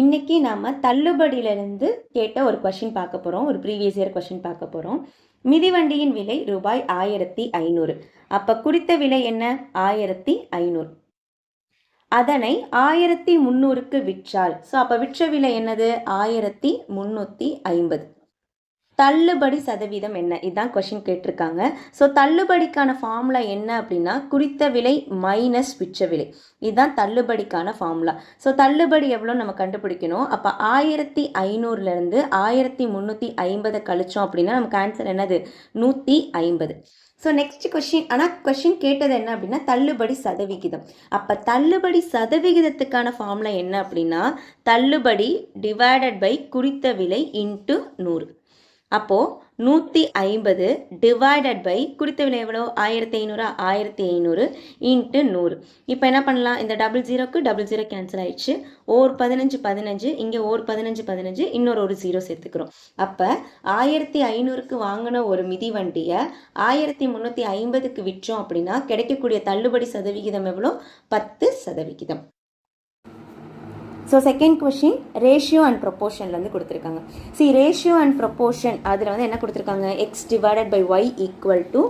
இன்னைக்கு நாம தள்ளுபடியிலிருந்து கேட்ட ஒரு கொஸ்டின் பார்க்க போறோம். ஒரு ப்ரீவியஸ் இயர் கொஸ்டின் பார்க்க போறோம். மிதிவண்டியின் விலை ரூபாய் 1500. அப்ப குறித்த விலை என்ன? 1500. அதனை 1300க்கு விற்றால், அப்ப விற்ற விலை என்னது? 1350. தள்ளுபடி சதவீதம் என்ன? இதுதான் கொஸ்டின் கேட்டிருக்காங்க. ஸோ தள்ளுபடிக்கான ஃபார்முலா என்ன அப்படின்னா, குறித்த விலை மைனஸ் விற்ற விலை. இதுதான் தள்ளுபடிக்கான ஃபார்முலா. ஸோ தள்ளுபடி எவ்வளோ நம்ம கண்டுபிடிக்கணும். அப்போ 1500லேருந்து 1350 கழிச்சோம் அப்படின்னா நமக்கு ஆன்சர் என்னது? 150. ஸோ நெக்ஸ்ட் கொஸ்டின், ஆனால் கொஸ்டின் கேட்டது என்ன அப்படின்னா தள்ளுபடி சதவிகிதம். அப்போ தள்ளுபடி சதவிகிதத்துக்கான ஃபார்முலா என்ன அப்படின்னா, தள்ளுபடி டிவைடட் பை குறித்த விலை இன்ட்டு 100. அப்போது 150 டிவைடட் பை குறித்த விலை எவ்வளோ? 1500. 1500 இன்ட்டு 100. இப்போ என்ன பண்ணலாம்? இந்த 00க்கு 00 கேன்சல் ஆயிடுச்சு. ஓர் 15 15, இங்கே ஓர் 15 15, இன்னொரு ஒரு 0 சேர்த்துக்கிறோம். அப்போ 1500க்கு வாங்கின ஒரு மிதிவண்டியை 1350க்கு விற்றோம் அப்படின்னா கிடைக்கக்கூடிய தள்ளுபடி சதவிகிதம் எவ்வளோ? 10%. So second question ratio and ப்ரொப்போர்ஷன்லேருந்து கொடுத்துருக்காங்க. ரேஷியோ அண்ட் ப்ரொப்போர்ஷன் அதில் வந்து என்ன கொடுத்துருக்காங்க? X divided by Y equal to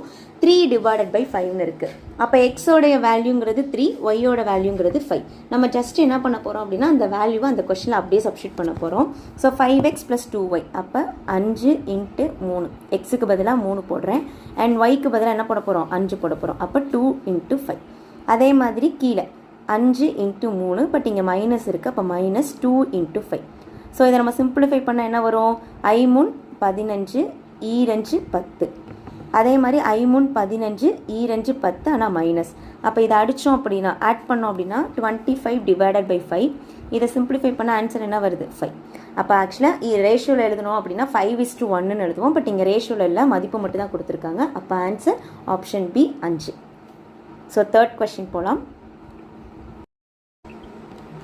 3 divided by 5ன்னு இருக்குது. அப்போ எக்ஸோடைய வேல்யூங்கிறது 3, ஒய்யோட வேல்யூங்கிறது 5. நம்ம ஜஸ்ட் என்ன பண்ண போகிறோம் அப்படின்னா அந்த வேல்யூவை அந்த கொஷனில் அப்படியே சப்ஸ்டியூட் பண்ண போகிறோம். So 5x + 2y. அப்போ 5 × 3. எக்ஸுக்கு பதிலாக 3 போடுறேன். அண்ட் ஒய்க்கு பதிலாக என்ன போட போகிறோம்? 5 போட போகிறோம். அப்போ 2 × 5. அதே மாதிரி கீழே 5 × 3, பட் இங்கே மைனஸ் இருக்குது. அப்போ -2 × 5. ஸோ இதை நம்ம சிம்பிளிஃபை பண்ண என்ன வரும்? I3 15, E2 10. அதே மாதிரி I3 15, E2 10, ஆனால் மைனஸ். அப்போ இதை அடித்தோம் அப்படின்னா ஆட் பண்ணோம் அப்படின்னா 25 டிவைடட் பை 5. இதை சிம்பிளிஃபை பண்ண ஆன்சர் என்ன வருது? 5. அப்போ ஆக்சுவலாக ரேஷியோவில் எழுதணும் அப்படின்னா 5:1ன்னு எழுதுவோம். பட் இங்கே ரேஷியோவில் இல்லை, மதிப்பு மட்டும் தான் கொடுத்துருக்காங்க. அப்போ answer option B 5. So third question போகலாம்.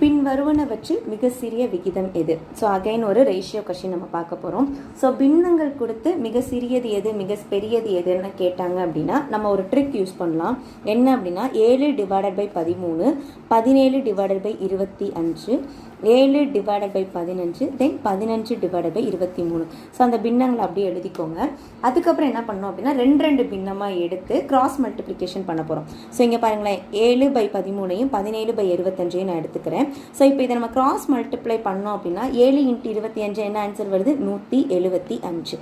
பின் வருவனவற்றில் மிக சிறிய விகிதம் எது? ஸோ அகைன் ஒரு ரேஷியோ கொஸ்டின் நம்ம பார்க்க போகிறோம். ஸோ பின்னங்கள் கொடுத்து மிக சிறியது எது மிக பெரியது எதுன்னு கேட்டாங்க அப்படின்னா நம்ம ஒரு ட்ரிக் யூஸ் பண்ணலாம். என்ன அப்படின்னா 7 divided by 13, 17 divided by 25, 7 divided by 15, then 15 divided by 23. So அந்த பின்னங்களை அப்படியே எழுதிக்கோங்க. அதுக்கப்புறம் என்ன பண்ணோம் அப்படின்னா 2 பின்னமாக எடுத்து கிராஸ் மல்டிப்ளிகேஷன் பண்ண போகிறோம். ஸோ இங்கே பாருங்களேன், 7 பை 13, 17 பை 25 நான் எடுத்துக்கிறேன். ஸோ இப்போ இதை நம்ம கிராஸ் மல்டிப்ளை பண்ணோம் அப்படின்னா 7 × 25 என்ன ஆன்சர் வருது? 175.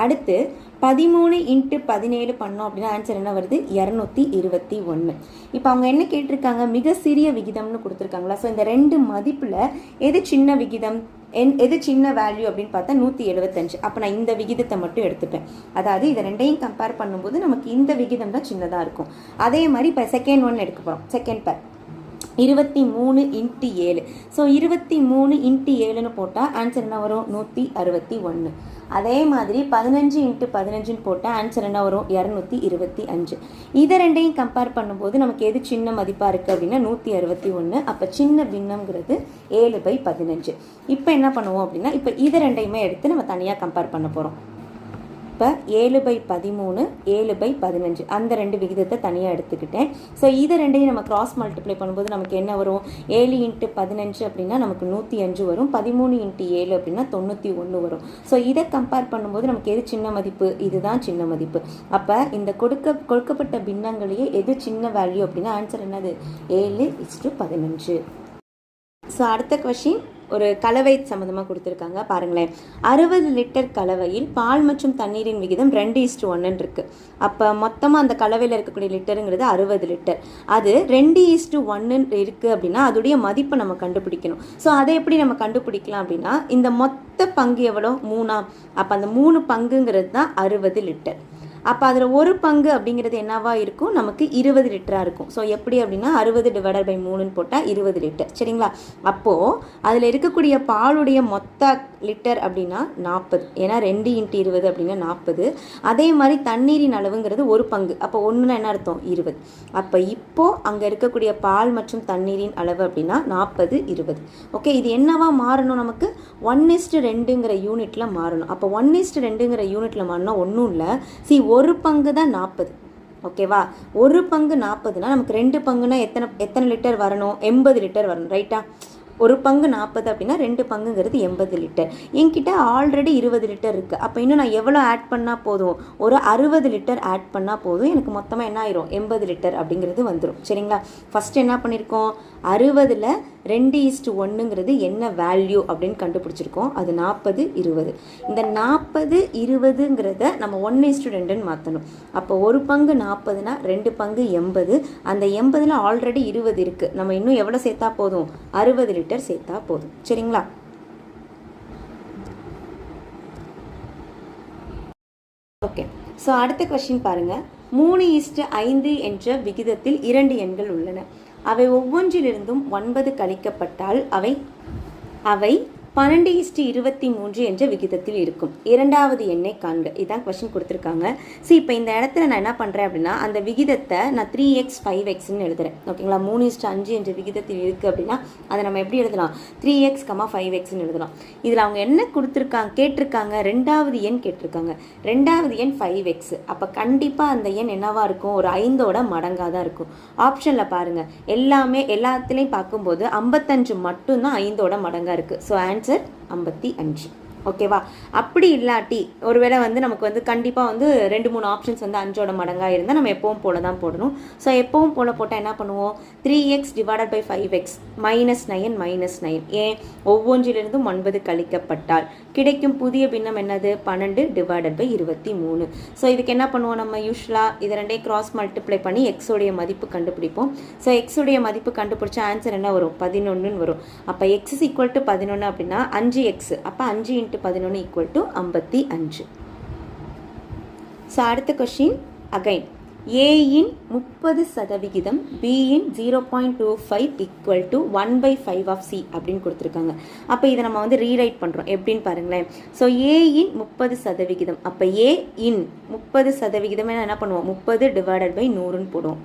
அடுத்து 13 × 17 பண்ணோம் அப்படின்னா ஆன்சர் என்ன வருது? 221. இப்போ அவங்க என்ன கேட்டிருக்காங்க? மிக சிறிய விகிதம்னு கொடுத்துருக்காங்களா? ஸோ இந்த 2 மதிப்பில் எது சின்ன விகிதம், எது சின்ன வேல்யூ அப்படின்னு பார்த்தா 175. அப்போ நான் இந்த விகிதத்தை மட்டும் எடுத்துப்பேன். அதாவது இதை ரெண்டையும் கம்பேர் பண்ணும்போது நமக்கு இந்த விகிதம் தான் சின்னதாக இருக்கும். அதே மாதிரி இப்போ செகண்ட் ஒன் எடுக்க போகிறோம். செகண்ட் பேர் 23 × 7. ஸோ 23 × 7ன்னு போட்டால் ஆன்சர் என்ன வரும்? 161. அதே மாதிரி 15 × 15ன்னு போட்டால் ஆன்சர் என்ன வரும்? 225. இதை ரெண்டையும் கம்பேர் பண்ணும்போது நமக்கு எது சின்ன மதிப்பாக இருக்குது அப்படின்னா 161. அப்போ சின்ன பின்னம்ங்கிறது 7 பை 15. இப்போ என்ன பண்ணுவோம் அப்படின்னா இப்போ இதை ரெண்டையுமே எடுத்து நம்ம தனியாக கம்பேர் பண்ண போகிறோம். இப்போ 7 பை 13, 7 பை 15 அந்த 2 விகிதத்தை தனியாக எடுத்துக்கிட்டேன். ஸோ இதை ரெண்டையும் நம்ம கிராஸ் மல்டிப்ளை பண்ணும்போது நமக்கு என்ன வரும்? 7 × 15 அப்படின்னா நமக்கு 105 வரும். 13 × 7 அப்படின்னா 91 வரும். ஸோ இதை கம்பேர் பண்ணும்போது நமக்கு எது சின்ன மதிப்பு? இதுதான் சின்ன மதிப்பு. அப்போ இந்த கொடுக்கப்பட்ட பின்னங்களையே எது சின்ன வேல்யூ அப்படின்னா ஆன்சர் என்னது? 7:15. ஸோ அடுத்த கொஸ்டின் ஒரு கலவை சம்மந்தமாக கொடுத்துருக்காங்க. பாருங்களேன், 60 லிட்டர் கலவையில் பால் மற்றும் தண்ணீரின் விகிதம் 2:1 இருக்குது. அப்போ மொத்தமாக அந்த கலவையில் இருக்கக்கூடிய லிட்டருங்கிறது 60 லிட்டர். அது 2:1 இருக்குது அப்படின்னா அதோடைய மதிப்பை நம்ம கண்டுபிடிக்கணும். ஸோ அதை எப்படி நம்ம கண்டுபிடிக்கலாம் அப்படின்னா இந்த மொத்த பங்கு எவ்வளோ? 3. அப்போ அந்த 3 பங்குங்கிறது தான் 60 லிட்டர். அப்போ அதில் ஒரு பங்கு அப்படிங்கிறது என்னவா இருக்கும்? நமக்கு 20 லிட்டராக இருக்கும். ஸோ எப்படி அப்படின்னா 60 டிவைடட் பை 3ன்னு போட்டால் 20 லிட்டர். சரிங்களா? அப்போது அதில் இருக்கக்கூடிய பாலுடைய மொத்த லிட்டர் அப்படின்னா 40. ஏன்னா 2 × 20 அப்படின்னா 40. அதே மாதிரி தண்ணீரின் அளவுங்கிறது ஒரு பங்கு. அப்போ ஒன்றுனா என்ன அர்த்தம்? 20. அப்போ இப்போது அங்கே இருக்கக்கூடிய பால் மற்றும் தண்ணீரின் அளவு அப்படின்னா 40, 20. ஓகே, இது என்னவா மாறணும்? நமக்கு 1:2ங்கிற யூனிட்டில் மாறணும். அப்போ 1:2ங்கிற யூனிட்டில் மாறினா ஒன்றும் இல்லை. ஒரு பங்கு தான் 40. ஓகேவா? ஒரு பங்கு 40னா நமக்கு 2 பங்குனா எத்தனை லிட்டர் வரணும்? 80 லிட்டர் வரணும். ரைட்டா? ஒரு பங்கு 40 அப்படின்னா 2 பங்குங்கிறது 80 லிட்டர். என்கிட்ட ஆல்ரெடி 20 லிட்டர் இருக்குது. அப்போ இன்னும் நான் எவ்வளோ ஆட் பண்ணால் போதும், ஒரு 60 லிட்டர் ஆட் பண்ணால் போதும். எனக்கு மொத்தமாக என்ன ஆயிரும், 80 லிட்டர் அப்படிங்கிறது வந்துடும். சரிங்களா? ஃபஸ்ட்டு என்ன பண்ணியிருக்கோம், 60ல் 2:1ங்கிறது என்ன வேல்யூ அப்படின்னு கண்டுபிடிச்சிருக்கோம். அது 40, 20. இந்த 40, 20ங்கிறத நம்ம 1:2ன்னு மாற்றணும். அப்போ ஒரு பங்கு 40னா 2 பங்கு 80. அந்த 80ல் ஆல்ரெடி 20 இருக்குது. நம்ம இன்னும் எவ்வளோ சேர்த்தா போதும், 60 லிட்டர் சேர்த்தா போதும். சரிங்களா? ஓகே. ஸோ அடுத்த கொஸ்டின் பாருங்கள். 3:5 என்ற விகிதத்தில் 2 எண்கள் உள்ளன. அவை ஒவ்வொன்றிலிருந்தும் 9 கழிக்கப்பட்டால் அவை 12:23 என்ற விகிதத்தில் இருக்கும். இரண்டாவது எண்ணை காண்க. இதுதான் கொஸ்டின் கொடுத்துருக்காங்க. சரி, இப்போ இந்த இடத்துல நான் என்ன பண்ணுறேன் அப்படின்னா, அந்த விகிதத்தை நான் 3x 5xன்னு எழுதுறேன். ஓகேங்களா? 3:5 என்ற விகிதத்தில் இருக்குது அப்படின்னா அதை நம்ம எப்படி எழுதலாம், 3x, 5xன்னு எழுதலாம். இதில் அவங்க என்ன கேட்டிருக்காங்க, ரெண்டாவது எண் கேட்டிருக்காங்க. ரெண்டாவது எண் 5x. அப்போ கண்டிப்பாக அந்த எண் என்னவாக இருக்கும், ஒரு 5ஓட மடங்காக தான் இருக்கும். ஆப்ஷனில் பாருங்கள், எல்லாத்துலேயும் பார்க்கும்போது 55 மட்டும்தான் 5ஓட மடங்காக இருக்குது. So answer 55. ஓகேவா? அப்படி இல்லாட்டி ஒருவேளை நமக்கு கண்டிப்பாக 2-3 ஆப்ஷன்ஸ் 5ஓட மடங்காக இருந்தால் நம்ம எப்பவும் போல தான் போடணும். ஸோ எப்பவும் போல போட்டால் என்ன பண்ணுவோம், 3x டிவைடட் பை 5x -9 ஏன், ஒவ்வொன்றிலிருந்தும் 9 கழிக்கப்பட்டால் கிடைக்கும் புதிய பின்னம் என்னது, 12 டிவைடட் பை 23. ஸோ இதுக்கு என்ன பண்ணுவோம், நம்ம யூஸ்வலாக இதை ரெண்டையும் கிராஸ் மல்டிப்ளை பண்ணி எக்ஸோடைய மதிப்பு கண்டுபிடிப்போம். ஸோ எக்ஸோடைய மதிப்பு கண்டுபிடிச்ச ஆன்சர் என்ன வரும், 11ன்னு வரும். அப்போ x = 11 அப்படின்னா 5x. அப்போ 5 × 11 = 55. ஸோ அடுத்த கொஸ்டின் அகைன், ஏயின் 30%, பியின் 0.25 = 1/5 of c அப்படின்னு கொடுத்துருக்காங்க. அப்போ இதை நம்ம ரீரைட் பண்ணுறோம். எப்படின்னு பாருங்களேன். ஸோ ஏயின் 30%, அப்போ ஏ இன் 30% என்ன பண்ணுவோம், 30 டிவைடட் பை 100ன்னு போடுவோம்.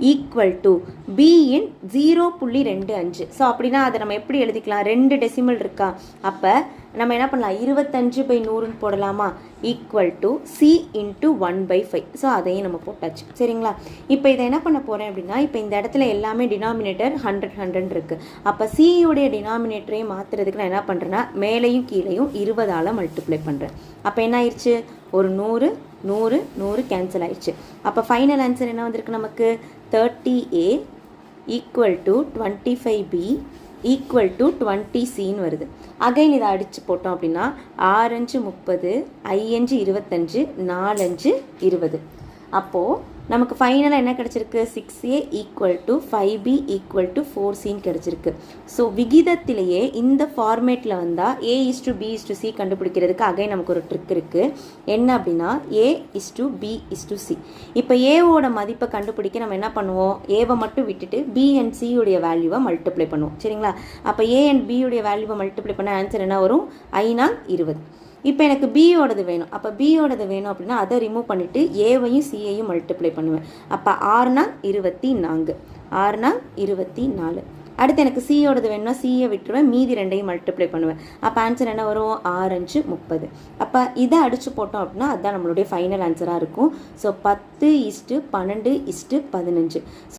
ஈக்குவல் டு பியின் 0.25. ஸோ அப்படின்னா அதை நம்ம எப்படி எழுதிக்கலாம், 2 டெசிமல் இருக்கா, அப்போ நம்ம என்ன பண்ணலாம், 25/100ன்னு போடலாமா. Equal to C into 1/5. So அதையும் நம்ம போட்டாச்சு. சரிங்களா? இப்போ இதை என்ன பண்ண போகிறேன் அப்படின்னா, இப்போ இந்த இடத்துல எல்லாமே டினாமினேட்டர் 100 இருக்குது. அப்போ சியுடைய டினாமினேட்டரையும் மாற்றுறதுக்கு நான் என்ன பண்ணுறேன்னா, மேலையும் கீழையும் 20ஆல் மல்டிப்ளை பண்ணுறேன். அப்போ என்ன ஆயிடுச்சு, ஒரு 100 100 100 கேன்சல் ஆயிடுச்சு. அப்போ ஃபைனல் ஆன்சர் என்ன வந்திருக்கு நமக்கு, 30a equal to 25b equal to 20cன்னு வருது. அகைன் இதை அடித்து போட்டோம் அப்படின்னா 6 × 30, 5 × 25, 4 × 20. அப்போது நமக்கு ஃபைனலாக என்ன கிடச்சிருக்கு, 6a equal to 5b equal to 4cன்னு கிடச்சிருக்கு. ஸோ விகிதத்திலேயே இந்த ஃபார்மேட்டில் வந்தால் a:b:c கண்டுபிடிக்கிறதுக்கு அகைன் நமக்கு ஒரு ட்ரிக் இருக்குது. என்ன அப்படின்னா, a:b:c. இப்போ ஏவோட மதிப்பை கண்டுபிடிக்க நம்ம என்ன பண்ணுவோம், ஏவை மட்டும் விட்டுட்டு b and c உடைய வேல்யூவை மல்டிப்ளை பண்ணுவோம். சரிங்களா? அப்போ a and b உடைய வேல்யூவை மல்டிப்ளை பண்ண ஆன்சர் என்ன வரும், 5×20. இப்போ எனக்கு பியோடது வேணும். அப்போ பியோடது வேணும் அப்படின்னா அதை ரிமூவ் பண்ணிவிட்டு ஏவையும் சியையும் மல்டிப்ளை பண்ணுவேன். அப்போ 6×24, 6×24. அடுத்து எனக்கு சியோடது வேணும்னா சியை விட்டுருவேன், மீதி 2ஐயும் மல்டிப்ளை பண்ணுவேன். அப்போ ஆன்சர் என்ன வரும், 6×30. அப்போ இதை அடித்து போட்டோம் அப்படின்னா அதுதான் நம்மளுடைய ஃபைனல் ஆன்சராக இருக்கும். ஸோ 10:12:15.